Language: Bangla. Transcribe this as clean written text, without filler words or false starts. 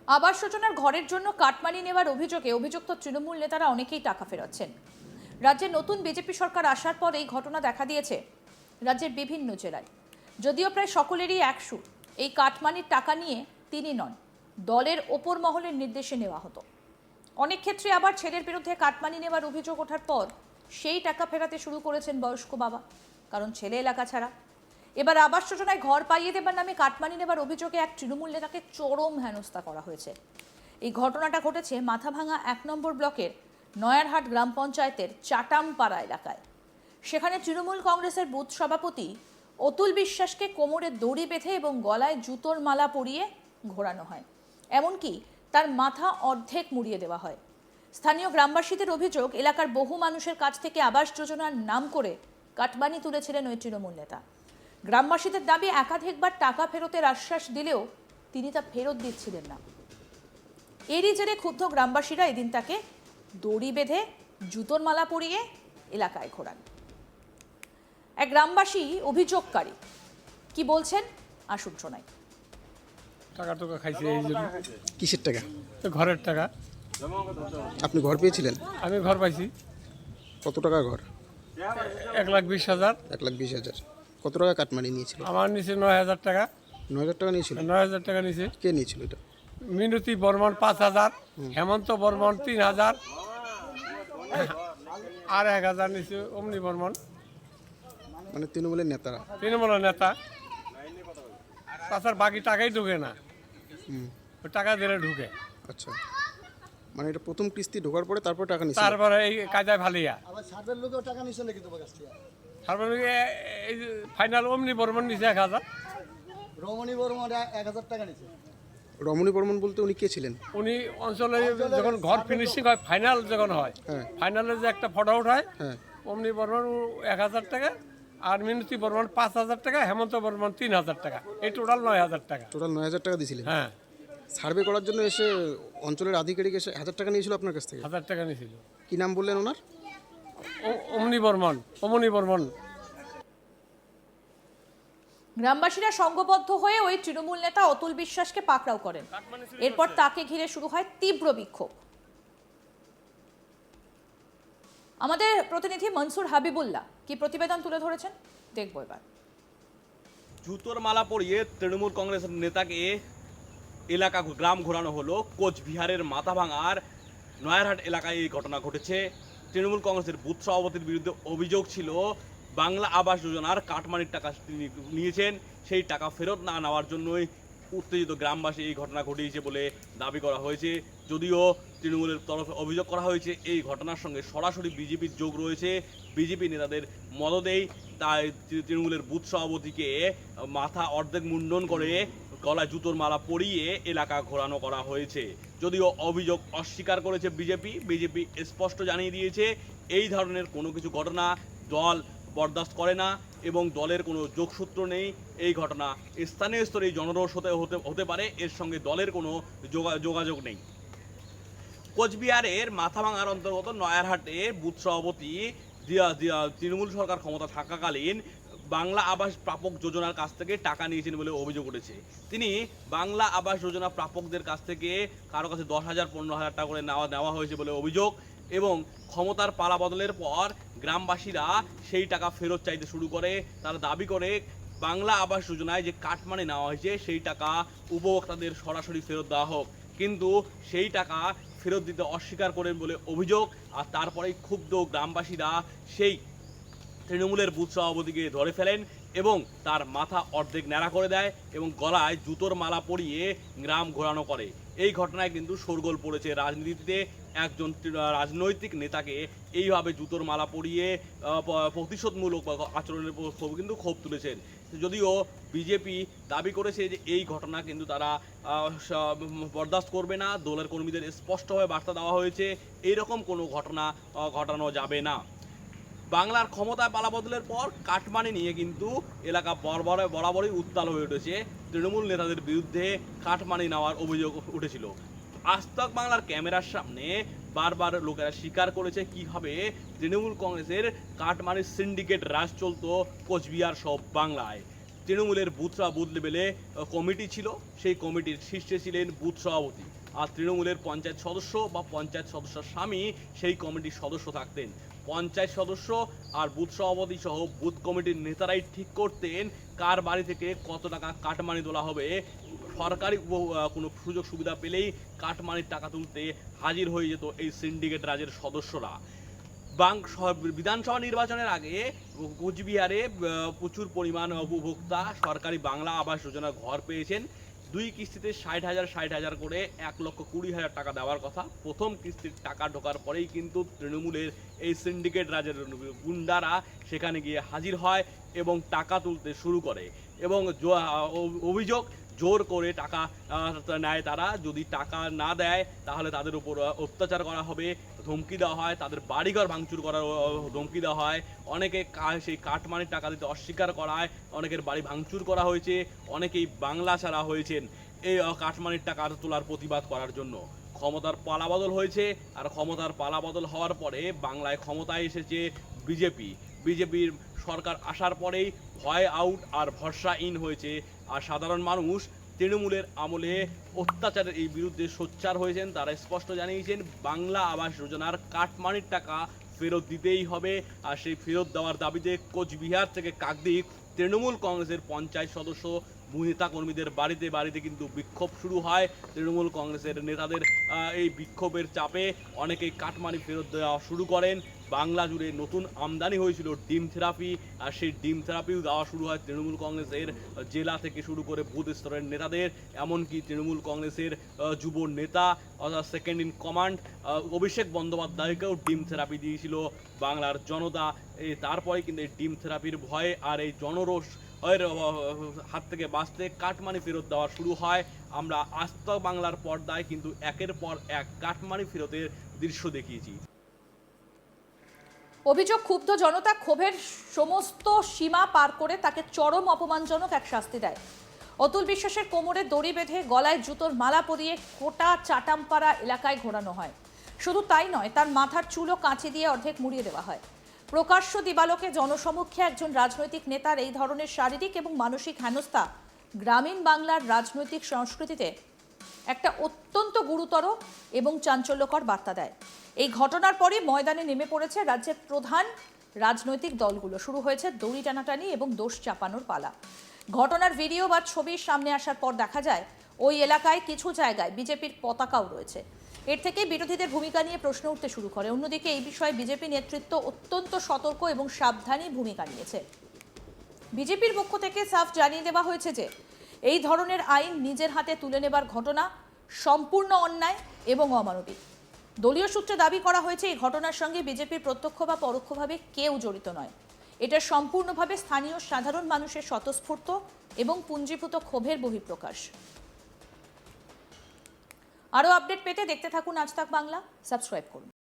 আবাস যোজনার ঘরের জন্য কাটমানি নেওয়ার অভিযোগে অভিযুক্ত তৃণমূল নেতারা অনেকেই টাকা ফেরাচ্ছেন। রাজ্যে নতুন বিজেপি সরকার আসার পর এই ঘটনা দেখা দিয়েছে রাজ্যের বিভিন্ন জেলায়। যদিও প্রায় সকলেরই এক সুর, এই কাটমানির টাকা নিয়ে তিনি নন, দলের ওপর মহলের নির্দেশে নেওয়া হতো। অনেক ক্ষেত্রে আবার ছেলের বিরুদ্ধে কাটমানি নেওয়ার অভিযোগ ওঠার পর সেই টাকা ফেরাতে শুরু করেছেন বয়স্ক বাবা, কারণ ছেলে এলাকা ছাড়া। এবার আবাস যোজনায় ঘর পাইয়ে দেবার নামে কাটমানি নেবার অভিযোগে এক তৃণমূল নেতাকে চরম হেনস্থা করা হয়েছে। এই ঘটনাটা ঘটেছে মাথাভাঙা ১ নম্বর ব্লকের নয়ারহাট গ্রাম পঞ্চায়েতের চাটামপাড়া এলাকায়। সেখানে তৃণমূল কংগ্রেসের বুথ সভাপতি অতুল বিশ্বাসকে কোমরে দড়ি বেঁধে এবং গলায় জুতোর মালা পরিয়ে ঘোরানো হয়, এমনকি তার মাথা অর্ধেক মুড়িয়ে দেওয়া হয়। স্থানীয় গ্রামবাসীদের অভিযোগ, এলাকার বহু মানুষের কাছ থেকে আবাস যোজনার নাম করে কাটমানি তুলেছিলেন ওই তৃণমূল নেতা। গ্রামবাসীদের দাবি, একাধিকবার টাকা ফেরতের আশ্বাস দিলেও তিনি তা ফেরত দিচ্ছিলেন না। এরই জেরে ক্ষুব্ধ গ্রামবাসীরা এদিন তাকে দড়ি বেঁধে জুতোর মালা পরিয়ে এলাকায় ঘোরান। এক গ্রামবাসী অভিযোগকারী কি বলছেন আসুন শোনাই। টাকা টাকা খাইছে এই জন্য। কিসের টাকা? তো ঘরের টাকা। আপনি ঘর পেয়েছিলেন? আমি ঘর পাইছি। কত টাকা ঘর? 1,20,000। 1,20,000। কত টাকা কাটমানি নিয়েছিল? আমার নিচে 9,000 টাকা। 9,000 টাকা নিয়েছিল? 9,000 টাকা নিচে। কে নিয়েছিল এটা? মিনতি বর্মন 5,000, হেমন্ত বর্মন 3,000, আর 1,000 নিচে অমনি বর্মন। মানে তৃণমূলের নেতারা? তৃণমূলের নেতা। তাছাড়া বাকি টাকাই ঢুকে না, ওই টাকা দিলে ঢুকে। আচ্ছা, মানে এটা প্রথম কিস্তি ঢোকার পরে তারপর টাকা নিয়েছিল? তারপরে এই কায়দায় ভালিয়া আবার সার্ভের লোকেও টাকা নিছে নাকি তোমার কাছ থেকে? তারপরে এই ফাইনাল অমনি বর্মন নিচে 1,000। রমণী বর্মন 1,000 টাকা নিছে। রমণী বর্মন বলতে উনি কে ছিলেন? উনি অঞ্চলে যখন ঘর ফিনিশিং হয়, ফাইনাল যখন হয়, হ্যাঁ। ফাইনালে যে একটা ফটো উঠায়, হ্যাঁ। অমনি বর্মন 1,000 টাকা, আর মিনতি বর্মন 5,000 টাকা, হেমন্ত বর্মন 3,000 টাকা, এই টোটাল 9,000 টাকা। টোটাল 9,000 টাকা দিয়েছিলেন? হ্যাঁ। সার্ভে করার জন্য এসে অঞ্চলের আধিকারিক এসে 1,000 টাকা নিয়েছিল আপনার কাছ থেকে? 1,000 টাকা নিয়েছিল। কি নাম বললেন ওনার? অমনি বর্মন, অমনি বর্মন। গ্রামবাসীরা সংঘবদ্ধ হয়ে ওই তৃণমূল নেতা অতুল বিশ্বাসকে পাকড়াও করেন। এরপর তাকে ঘিরে শুরু হয় তীব্র বিক্ষোভ। আমাদের প্রতিনিধি মনসুর হাবিবুল্লাহ কি প্রতিবেদন তুলে ধরেছেন দেখবো এবার। জুতোর মালা পরিয়ে তৃণমূল কংগ্রেসের নেতাকে এলাকা গ্রাম ঘোরানো হলো। কোচবিহারের মাথাভাঙার নয়ারহাট এলাকায় এই ঘটনা ঘটেছে। তৃণমূল কংগ্রেসের বুথ সভাপতির বিরুদ্ধে অভিযোগ ছিল, বাংলা আবাস যোজনার কাটমানির টাকা তিনি নিয়েছেন, সেই টাকা ফেরত না নেওয়ার জন্যই উত্তেজিত গ্রামবাসী এই ঘটনা ঘটিয়েছে বলে দাবি করা হয়েছে। যদিও তৃণমূলের তরফে অভিযোগ করা হয়েছে এই ঘটনার সঙ্গে সরাসরি বিজেপির যোগ রয়েছে, বিজেপি নেতাদের মদদেই তাই তৃণমূলের বুথ সভাপতিকে মাথা অর্ধেক মুন্ডন করে গলায় জুতোর মালা পরিয়ে এলাকা ঘোরানো করা হয়েছে। যদিও অভিযোগ অস্বীকার করেছে বিজেপি স্পষ্ট জানিয়ে দিয়েছে এই ধরনের কোনো কিছু ঘটনা দল বরদাস্ত করে না এবং দলের কোনো যোগসূত্র নেই। এই ঘটনা স্থানীয় স্তরে জনরোষ হতে পারে, এর সঙ্গে দলের কোনো যোগাযোগ নেই। কোচবিহারের মাথাভাঙার অন্তর্গত নয়ারহাটে বুথ সভাপতি তৃণমূল সরকার ক্ষমতা থাকাকালীন বাংলা আবাস প্রাপক যোজনার কাছ থেকে টাকা নিয়েছেন বলে অভিযোগ উঠেছে। তিনি বাংলা আবাস যোজনা প্রাপকদের কাছ থেকে কারো কাছে 10,000 15,000 টাকা করে নেওয়া হয়েছে বলে অভিযোগ এবং ক্ষমতার পালা বদলের পর গ্রামবাসীরা সেই টাকা ফেরত চাইতে শুরু করে। তারা দাবি করে বাংলা আবাস যোজনায় যে কাটমানি নেওয়া হয়েছে সেই টাকা উপভোক্তাদের সরাসরি ফেরত দেওয়া হোক, কিন্তু সেই টাকা ফেরত দিতে অস্বীকার করেন বলে অভিযোগ। আর তারপরেই ক্ষুব্ধ গ্রামবাসীরা সেই তৃণমূলের বুথ সভাপতিকে ধরে ফেলেন এবং তার মাথা অর্ধেক ন্যাড়া করে দেয় এবং গলায় জুতোর মালা পরিয়ে গ্রাম ঘোরানো করে। এই ঘটনায় কিন্তু শোরগোল পড়েছে রাজনীতিতে। একজন রাজনৈতিক নেতাকে এইভাবে জুতোর মালা পরিয়ে প্রতিশোধমূলক আচরণের কিন্তু ক্ষোভ তুলেছেন। যদিও বিজেপি দাবি করেছে যে এই ঘটনা কিন্তু তারা বরদাস্ত করবে না, দলের কর্মীদের স্পষ্টভাবে বার্তা দেওয়া হয়েছে এইরকম কোনো ঘটনা ঘটানো যাবে না। বাংলার ক্ষমতায় পালাবদলের পর কাটমানি নিয়ে কিন্তু এলাকা বরাবরই উত্তাল হয়ে উঠেছে। তৃণমূল নেতাদের বিরুদ্ধে কাটমানি নেওয়ার অভিযোগ উঠেছিল। আজ তাক বাংলার ক্যামেরার সামনে বারবার লোকেরা স্বীকার করেছে কিভাবে তৃণমূল কংগ্রেসের কাটমানির সিন্ডিকেট রাজ চলত কোচবিহার সব বাংলায়। তৃণমূলের বুথ লেভেলে কমিটি ছিল, সেই কমিটির শীর্ষে ছিলেন বুথ সভাপতি, আর তৃণমূলের পঞ্চায়েত সদস্য বা পঞ্চায়েত সদস্যের স্বামী সেই কমিটির সদস্য থাকতেন। পঞ্চায়েত সদস্য আর বুথ সভাপতি সহ বুথ কমিটির নেতারাই ঠিক করতেন কার বাড়ি থেকে কত টাকা কাটমানি তোলা হবে। সরকারি কোনো সুযোগ সুবিধা পেলেই কাটমানির টাকা তুলতে হাজির হয়ে যেত এই সিন্ডিকেট রাজের সদস্যরা। বিধানসভা নির্বাচনের আগে কোচবিহারে প্রচুর পরিমাণ উপভোক্তা সরকারি বাংলা আবাস যোজনার ঘর পেয়েছেন। 2 কিস্তিতে 60,000 করে 1,20,000 টাকা দেওয়ার কথা। প্রথম কিস্তির টাকা ঢোকার পরেই কিন্তু তৃণমূলের এই সিন্ডিকেট রাজের গুন্ডারা সেখানে গিয়ে হাজির হয় এবং টাকা তুলতে শুরু করে এবং অভিযোগ জোর করে টাকা নেয় তারা। যদি টাকা না দেয় তাহলে তাদের উপর অত্যাচার করা হবে, ধমকি দেওয়া হয়, তাদের বাড়িঘর ভাঙচুর করার ধমকি দেওয়া হয়। অনেকে সেই কাটমানির টাকা দিতে অস্বীকার করায় অনেকের বাড়ি ভাঙচুর করা হয়েছে, অনেকেই বাংলা ছাড়া হয়েছেন এই কাটমানির টাকা তোলার প্রতিবাদ করার জন্য। ক্ষমতার পালাবদল হয়েছে, আর ক্ষমতার পালাবদল হওয়ার পরে বাংলায় ক্ষমতায় এসেছে বিজেপির সরকার আসার পরেই ভয় আউট আর ভরসা ইন হয়েছে। আর সাধারণ মানুষ তৃণমূলের আমলে অত্যাচারের এই বিরুদ্ধে সোচ্চার হয়েছেন। তারা স্পষ্ট জানিয়েছেন বাংলা আবাস যোজনার কাটমানির টাকা ফেরত দিতেই হবে। আর সেই ফেরত দেওয়ার দাবিতে কোচবিহার থেকে কাকদ্বীপ তৃণমূল কংগ্রেসের পঞ্চায়েত সদস্য নেতা কর্মীদের বাড়িতে কিন্তু বিক্ষোভ শুরু হয়। তৃণমূল কংগ্রেসের নেতাদের এই বিক্ষোভের চাপে অনেকেই কাটমানি ফেরত দেওয়া শুরু করেন। বাংলা জুড়ে নতুন আমদানি হয়েছিল ডিম থেরাপি, আর সেই ডিম থেরাপিও দেওয়া শুরু হয় তৃণমূল কংগ্রেসের জেলা থেকে শুরু করে বুথ স্তরের নেতাদের। এমনকি তৃণমূল কংগ্রেসের যুব নেতা অর্থাৎ সেকেন্ড ইন কমান্ড অভিষেক বন্দ্যোপাধ্যায়কেও ডিম থেরাপি দিয়েছিল বাংলার জনতা। তারপরে কিন্তু এই ডিম থেরাপির ভয়ে আর এই জনরোষ হাত থেকে বাঁচতে কাটমানি ফেরত দেওয়া শুরু হয়। আমরা আজ তক বাংলার পর্দায় কিন্তু একের পর এক কাটমানি ফেরতের দৃশ্য দেখিয়েছি। অভিযোগ, ক্ষুব্ধ জনতা ক্ষোভের সমস্ত সীমা পার করে তাকে চরম অপমানজনক এক শাস্তি দেয়। অতুল বিশ্বাসের কোমরে দড়ি বেঁধে গলায় জুতোর মালা পরিয়ে কোটা চাটামপাড়া এলাকায় ঘোরানো হয়। শুধু তাই নয়, তার মাথার চুলও কাঁচি দিয়ে অর্ধেক মুড়িয়ে দেওয়া হয়। প্রকাশ্য দিবালোকে জনসমক্ষে একজন রাজনৈতিক নেতার এই ধরনের শারীরিক এবং মানসিক হেনস্থা গ্রামীণ বাংলার রাজনৈতিক সংস্কৃতিতে একটা অত্যন্ত গুরুতর এবং চাঞ্চল্যকর বার্তা দেয়। এই ঘটনার পরই ময়দানে নেমে পড়েছে রাজ্যের প্রধান রাজনৈতিক দলগুলো। শুরু হয়েছে দড়ি টানাটানি এবং দোষ চাপানোর পালা। ঘটনার ভিডিও বা ছবির সামনে আসার পর দেখা যায় ওই এলাকায় কিছু জায়গায় বিজেপির পতাকাও রয়েছে। এর থেকে বিরোধীদের ভূমিকা নিয়ে প্রশ্ন উঠতে শুরু করে। অন্যদিকে এই বিষয়ে বিজেপি নেতৃত্ব অত্যন্ত সতর্ক এবং সাবধানী ভূমিকা নিয়েছে। বিজেপির পক্ষ থেকে সাফ জানিয়ে দেওয়া হয়েছে যে এই ধরনের আইন নিজের হাতে তুলে নেবার ঘটনা সম্পূর্ণ অন্যায় এবং অমানবিক। দলীয় সূত্রে দাবি করা হয়েছে এই ঘটনার সঙ্গে বিজেপির প্রত্যক্ষ বা পরোক্ষভাবে কেউ জড়িত নয়। এটা সম্পূর্ণভাবে স্থানীয় সাধারণ মানুষের স্বতঃস্ফূর্ত এবং পুঞ্জীভূত ক্ষোভের বহিঃপ্রকাশ। আরও আপডেট পেতে দেখতে থাকুন আজ তাক বাংলা, সাবস্ক্রাইব করুন।